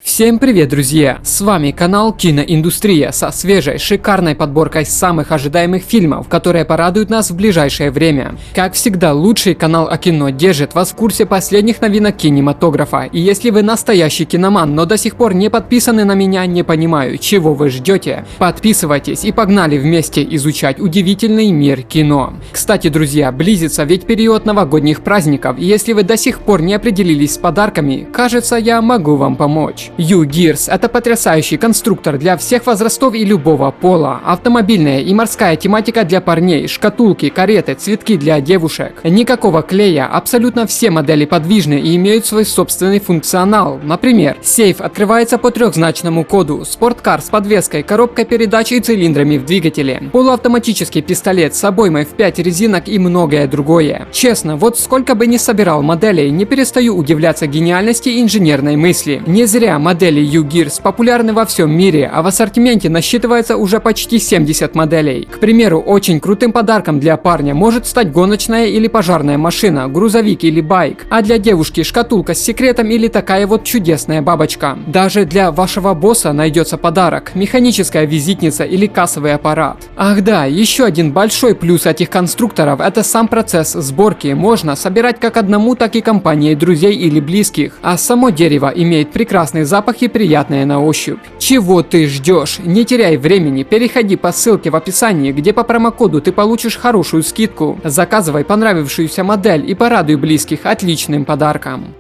Всем привет, друзья! С вами канал Киноиндустрия со свежей, шикарной подборкой самых ожидаемых фильмов, которые порадуют нас в ближайшее время. Как всегда, лучший канал о кино держит вас в курсе последних новинок кинематографа. И если вы настоящий киноман, но до сих пор не подписаны на меня, не понимаю, чего вы ждете. Подписывайтесь и погнали вместе изучать удивительный мир кино. Кстати, друзья, близится ведь период новогодних праздников, и если вы до сих пор не определились с подарками, кажется, я могу вам помочь. U-Gears – это потрясающий конструктор для всех возрастов и любого пола. Автомобильная и морская тематика для парней, шкатулки, кареты, цветки для девушек. Никакого клея, абсолютно все модели подвижны и имеют свой собственный функционал. Например, сейф открывается по трехзначному коду, спорткар с подвеской, коробкой передач и цилиндрами в двигателе, полуавтоматический пистолет с обоймой в 5 резинок и многое другое. Честно, вот сколько бы ни собирал моделей, не перестаю удивляться гениальности инженерной мысли. Не зря модели U-Gears популярны во всем мире, а в ассортименте насчитывается уже почти 70 моделей. К примеру, очень крутым подарком для парня может стать гоночная или пожарная машина, грузовик или байк, а для девушки шкатулка с секретом или такая вот чудесная бабочка. Даже для вашего босса найдется подарок – механическая визитница или кассовый аппарат. Ах да, еще один большой плюс этих конструкторов – это сам процесс сборки. Можно собирать как одному, так и компанией друзей или близких, а само дерево имеет прекрасный запах и приятное на ощупь. Чего ты ждешь? Не теряй времени, переходи по ссылке в описании, где по промокоду ты получишь хорошую скидку. Заказывай понравившуюся модель и порадуй близких отличным подарком.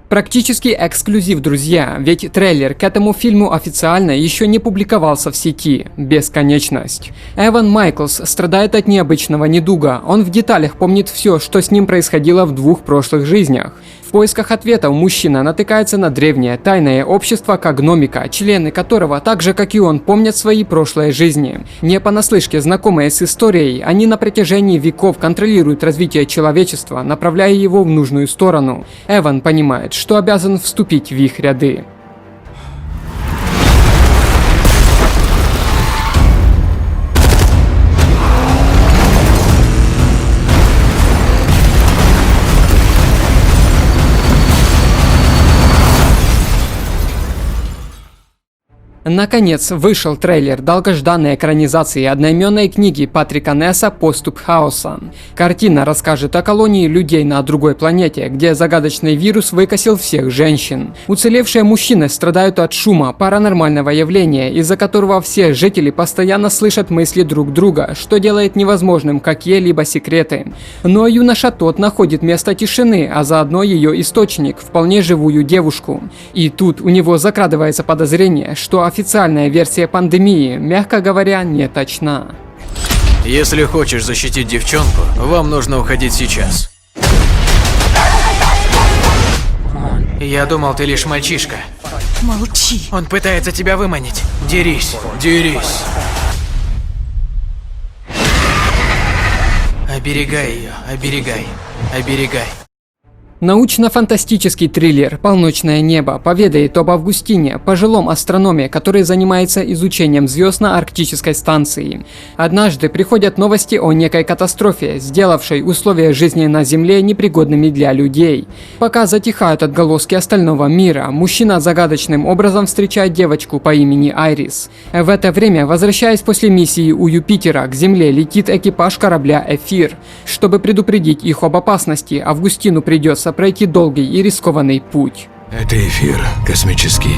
Практически эксклюзив, друзья, ведь трейлер к этому фильму официально еще не публиковался в сети. Бесконечность. Эван Майклс страдает от необычного недуга. Он в деталях помнит все, что с ним происходило в двух прошлых жизнях. В поисках ответов мужчина натыкается на древнее тайное общество Когномика, члены которого, так же как и он, помнят свои прошлые жизни. Не понаслышке знакомые с историей, они на протяжении веков контролируют развитие человечества, направляя его в нужную сторону. Эван понимает, что обязан вступить в их ряды. Наконец вышел трейлер долгожданной экранизации одноименной книги Патрика Несса «Поступ хаоса». Картина расскажет о колонии людей на другой планете, где загадочный вирус выкосил всех женщин. Уцелевшие мужчины страдают от шума, паранормального явления, из-за которого все жители постоянно слышат мысли друг друга, что делает невозможным какие-либо секреты. Но юноша тот находит место тишины, а заодно ее источник, вполне живую девушку. И тут у него закрадывается подозрение, что официальная версия пандемии, мягко говоря, не точна. Если хочешь защитить девчонку, вам нужно уходить сейчас. Я думал, ты лишь мальчишка. Молчи. Он пытается тебя выманить. Дерись. Дерись. Оберегай ее. Оберегай. Оберегай. Научно-фантастический триллер «Полночное небо» поведает об Августине, пожилом астрономе, который занимается изучением звезд на арктической станции. Однажды приходят новости о некой катастрофе, сделавшей условия жизни на Земле непригодными для людей. Пока затихают отголоски остального мира, мужчина загадочным образом встречает девочку по имени Айрис. В это время, возвращаясь после миссии у Юпитера, к Земле летит экипаж корабля «Эфир». Чтобы предупредить их об опасности, Августину придется пройти долгий и рискованный путь. Это Эфир, космический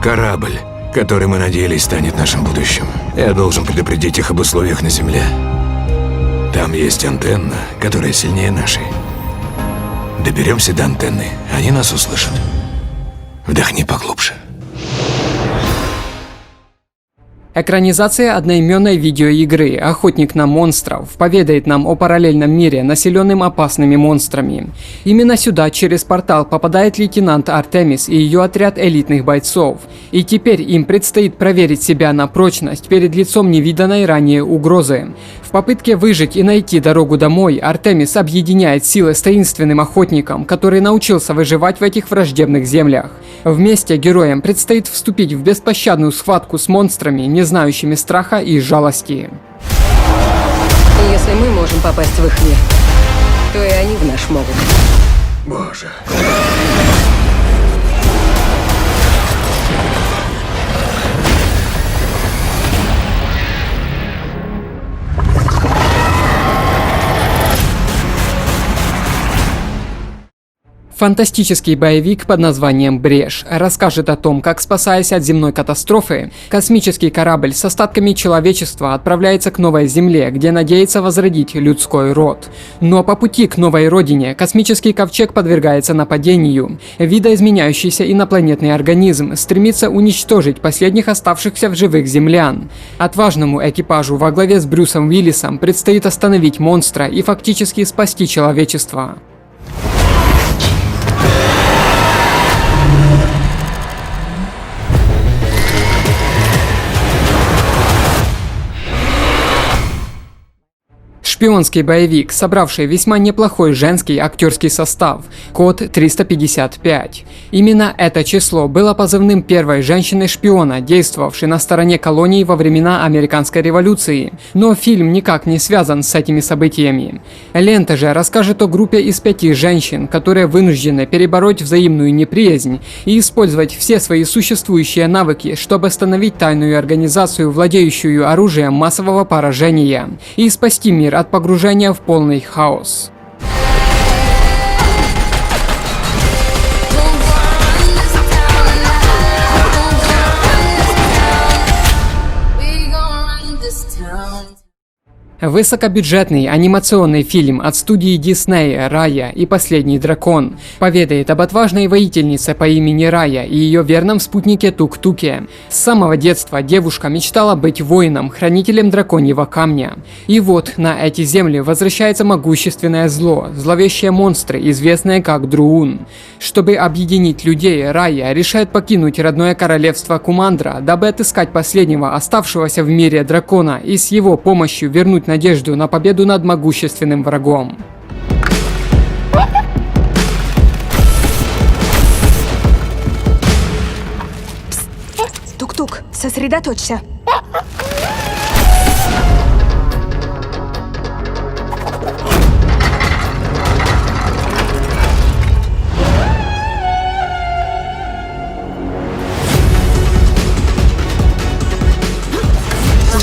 корабль, который, мы надеялись, станет нашим будущим. Я должен предупредить их об условиях на Земле. Там есть антенна, которая сильнее нашей. Доберемся до антенны, они нас услышат. Вдохни поглубже. Экранизация одноименной видеоигры «Охотник на монстров» поведает нам о параллельном мире, населенном опасными монстрами. Именно сюда через портал попадает лейтенант Артемис и ее отряд элитных бойцов. И теперь им предстоит проверить себя на прочность перед лицом невиданной ранее угрозы. В попытке выжить и найти дорогу домой, Артемис объединяет силы с таинственным охотником, который научился выживать в этих враждебных землях. Вместе героям предстоит вступить в беспощадную схватку с монстрами, не знающими страха и жалости. Если мы можем попасть в их мир, то и они в наш могут. Боже. Фантастический боевик под названием «Брешь» расскажет о том, как, спасаясь от земной катастрофы, космический корабль с остатками человечества отправляется к новой Земле, где надеется возродить людской род. Но по пути к новой родине космический ковчег подвергается нападению. Видоизменяющийся инопланетный организм стремится уничтожить последних оставшихся в живых землян. Отважному экипажу во главе с Брюсом Уиллисом предстоит остановить монстра и фактически спасти человечество. Шпионский боевик, собравший весьма неплохой женский актерский состав, код 355. Именно это число было позывным первой женщины-шпиона, действовавшей на стороне колонии во времена Американской революции. Но фильм никак не связан с этими событиями. Лента же расскажет о группе из 5 женщин, которые вынуждены перебороть взаимную неприязнь и использовать все свои существующие навыки, чтобы остановить тайную организацию, владеющую оружием массового поражения, и спасти мир от погружения в полный хаос. Высокобюджетный анимационный фильм от студии Диснея «Рая и последний дракон» поведает об отважной воительнице по имени Рая и ее верном спутнике Тук-Туке. С самого детства девушка мечтала быть воином, хранителем драконьего камня. И вот на эти земли возвращается могущественное зло, зловещие монстры, известные как Друун. Чтобы объединить людей, Рая решает покинуть родное королевство Кумандра, дабы отыскать последнего оставшегося в мире дракона и с его помощью вернуть надежду на победу над могущественным врагом. Тук-тук, сосредоточься.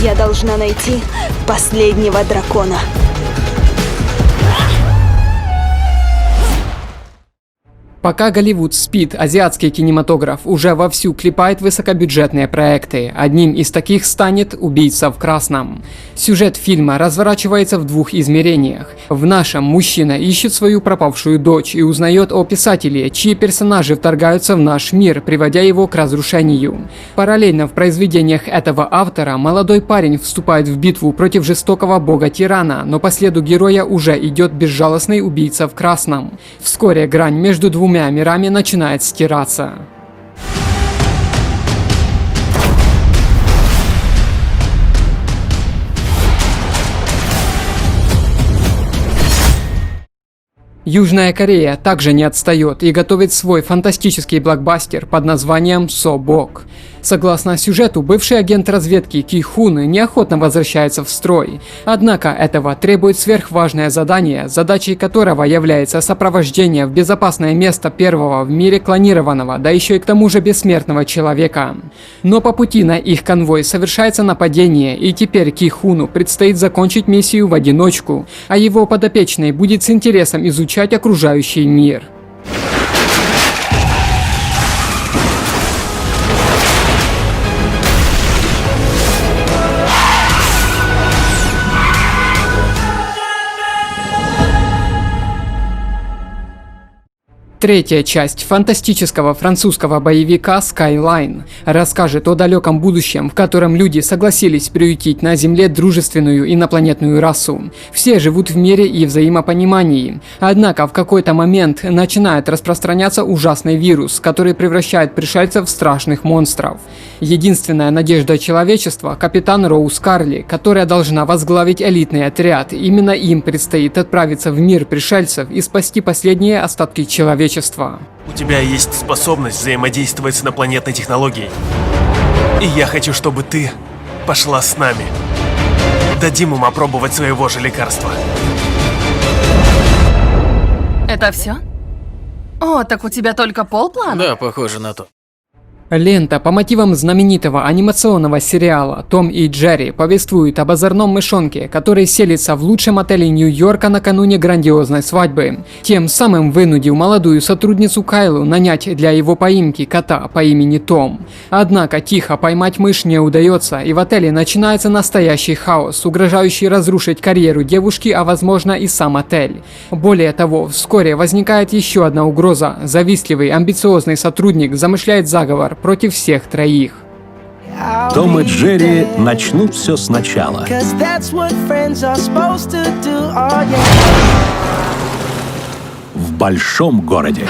Я должна найти последнего дракона. Пока Голливуд спит, азиатский кинематограф уже вовсю клепает высокобюджетные проекты. Одним из таких станет «Убийца в красном». Сюжет фильма разворачивается в 2 измерениях. В нашем мужчина ищет свою пропавшую дочь и узнает о писателе, чьи персонажи вторгаются в наш мир, приводя его к разрушению. Параллельно в произведениях этого автора молодой парень вступает в битву против жестокого бога-тирана, но по следу героя уже идет безжалостный убийца в красном. Вскоре грань между двумя мирами начинает стираться. Южная Корея также не отстает и готовит свой фантастический блокбастер под названием «Собок». Согласно сюжету, бывший агент разведки Ки Хун неохотно возвращается в строй. Однако этого требует сверхважное задание, задачей которого является сопровождение в безопасное место первого в мире клонированного, да еще и к тому же бессмертного человека. Но по пути на их конвой совершается нападение, и теперь Ки Хуну предстоит закончить миссию в одиночку, а его подопечный будет с интересом изучать окружающий мир. Третья часть фантастического французского боевика Skyline расскажет о далеком будущем, в котором люди согласились приютить на Земле дружественную инопланетную расу. Все живут в мире и взаимопонимании. Однако в какой-то момент начинает распространяться ужасный вирус, который превращает пришельцев в страшных монстров. Единственная надежда человечества – капитан Роуз Карли, которая должна возглавить элитный отряд. Именно им предстоит отправиться в мир пришельцев и спасти последние остатки человечества. У тебя есть способность взаимодействовать с инопланетной технологией. И я хочу, чтобы ты пошла с нами. Дадим им опробовать своего же лекарства. Это все? О, так у тебя только полплана? Да, похоже на то. Лента по мотивам знаменитого анимационного сериала «Том и Джерри» повествует об озорном мышонке, который селится в лучшем отеле Нью-Йорка накануне грандиозной свадьбы, тем самым вынудив молодую сотрудницу Кайлу нанять для его поимки кота по имени Том. Однако тихо поймать мышь не удается, и в отеле начинается настоящий хаос, угрожающий разрушить карьеру девушки, а возможно и сам отель. Более того, вскоре возникает еще одна угроза. Завистливый, амбициозный сотрудник замышляет заговор против всех троих. Том и Джерри начнут все сначала. В большом городе.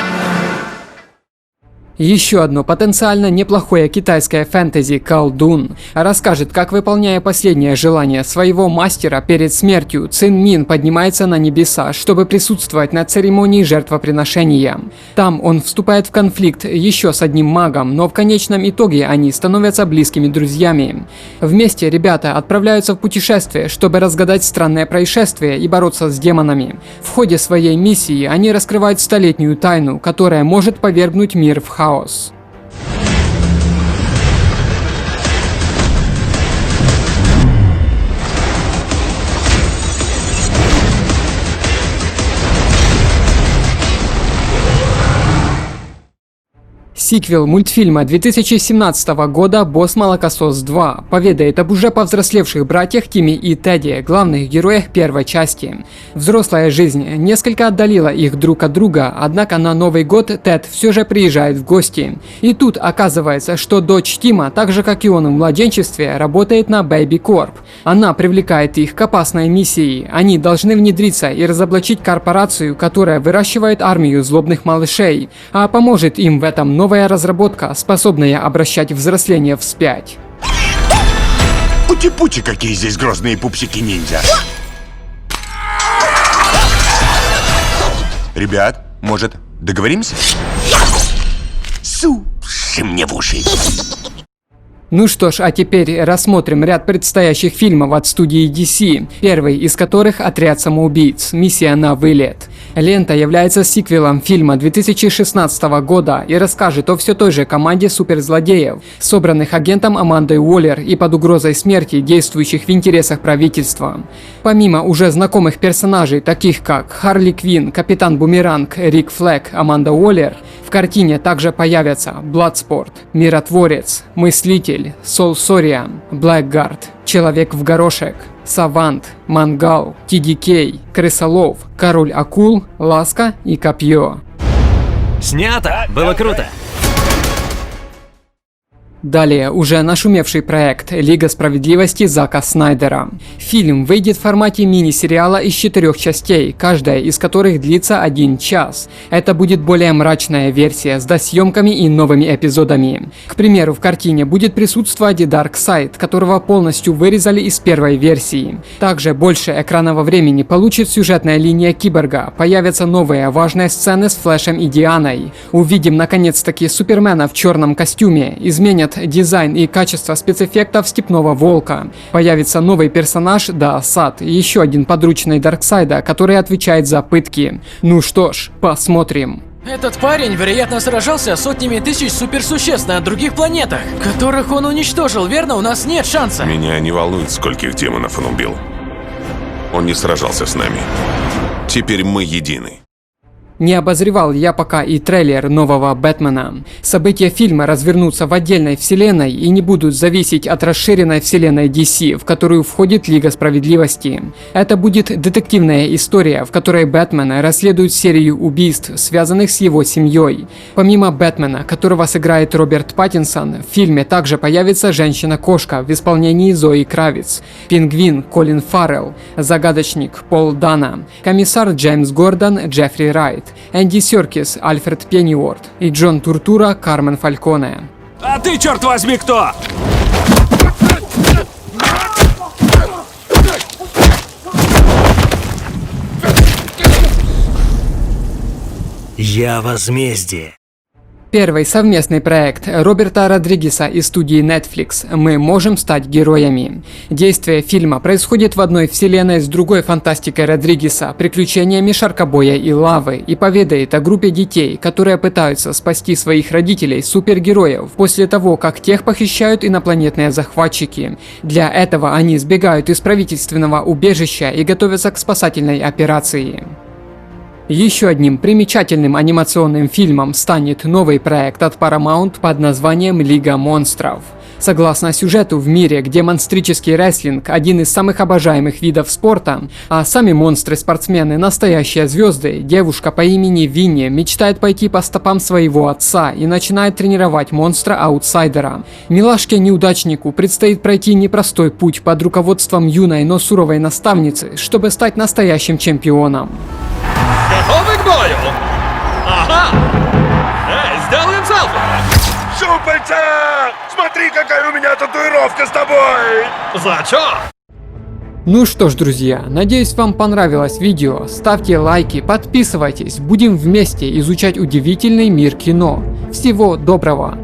Еще одно потенциально неплохое китайское фэнтези «Колдун» расскажет, как, выполняя последнее желание своего мастера перед смертью, Цин Мин поднимается на небеса, чтобы присутствовать на церемонии жертвоприношения. Там он вступает в конфликт еще с одним магом, но в конечном итоге они становятся близкими друзьями. Вместе ребята отправляются в путешествие, чтобы разгадать странное происшествие и бороться с демонами. В ходе своей миссии они раскрывают столетнюю тайну, которая может повергнуть мир в хаос. Сиквел мультфильма 2017 года «Босс Молокосос 2» поведает об уже повзрослевших братьях Тимми и Тедди, главных героях первой части. Взрослая жизнь несколько отдалила их друг от друга, однако на Новый год Тед все же приезжает в гости. И тут оказывается, что дочь Тима, так же как и он в младенчестве, работает на Baby Corp. Она привлекает их к опасной миссии. Они должны внедриться и разоблачить корпорацию, которая выращивает армию злобных малышей, а поможет им в этом новая разработка, способная обращать взросление вспять. Ути-пути, какие здесь грозные пупсики-ниндзя. Ребят, может, договоримся? Суши мне в уши. Ну что ж, а теперь рассмотрим ряд предстоящих фильмов от студии DC, первый из которых «Отряд самоубийц. Миссия на вылет». Лента является сиквелом фильма 2016 года и расскажет о все той же команде суперзлодеев, собранных агентом Амандой Уоллер и под угрозой смерти, действующих в интересах правительства. Помимо уже знакомых персонажей, таких как Харли Квинн, Капитан Бумеранг, Рик Флэг, Аманда Уоллер, в картине также появятся Бладспорт, Миротворец, Мыслитель, Сол Сориан, Блэкгард, Человек в горошек, Савант, Мангал, TDK, Крысолов, Король акул, Ласка и Копье. Снято! Было круто! Далее уже нашумевший проект «Лига справедливости» Зака Снайдера. Фильм выйдет в формате мини-сериала из 4 частей, каждая из которых длится 1 час. Это будет более мрачная версия с досъемками и новыми эпизодами. К примеру, в картине будет присутствовать Дарксайд, которого полностью вырезали из первой версии. Также больше экранного времени получит сюжетная линия Киборга, появятся новые важные сцены с Флэшем и Дианой. Увидим наконец-таки Супермена в черном костюме, изменят дизайн и качество спецэффектов Степного Волка. Появится новый персонаж Даосад, еще один подручный Дарксайда, который отвечает за пытки. Ну что ж, посмотрим. Этот парень, вероятно, сражался с сотнями тысяч суперсуществ на других планетах, которых он уничтожил, верно? У нас нет шанса. Меня не волнует, скольких демонов он убил. Он не сражался с нами. Теперь мы едины. Не обозревал я пока и трейлер нового Бэтмена. События фильма развернутся в отдельной вселенной и не будут зависеть от расширенной вселенной DC, в которую входит Лига Справедливости. Это будет детективная история, в которой Бэтмен расследует серию убийств, связанных с его семьей. Помимо Бэтмена, которого сыграет Роберт Паттинсон, в фильме также появится Женщина-кошка в исполнении Зои Кравиц, Пингвин Колин Фаррелл, Загадочник Пол Дана, комиссар Джеймс Гордон Джеффри Райт, Энди Серкис, Альфред Пенниуорт и Джон Туртура, Кармен Фальконе. А ты, черт возьми, кто? Я возмездие. Первый совместный проект Роберта Родригеса и студии Netflix «Мы можем стать героями». Действие фильма происходит в одной вселенной с другой фантастикой Родригеса, приключениями шаркобоя и лавы, и поведает о группе детей, которые пытаются спасти своих родителей-супергероев после того, как тех похищают инопланетные захватчики. Для этого они сбегают из правительственного убежища и готовятся к спасательной операции. Еще одним примечательным анимационным фильмом станет новый проект от Paramount под названием «Лига монстров». Согласно сюжету, в мире, где монстрический рестлинг – один из самых обожаемых видов спорта, а сами монстры-спортсмены – настоящие звезды, девушка по имени Винни мечтает пойти по стопам своего отца и начинает тренировать монстра-аутсайдера. Милашке-неудачнику предстоит пройти непростой путь под руководством юной, но суровой наставницы, чтобы стать настоящим чемпионом. Готовы к бою? Ага! Эй, сделаем селфи! Щупальца! Смотри, какая у меня татуировка с тобой! Зачем? Ну что ж, друзья, надеюсь, вам понравилось видео. Ставьте лайки, подписывайтесь, будем вместе изучать удивительный мир кино. Всего доброго!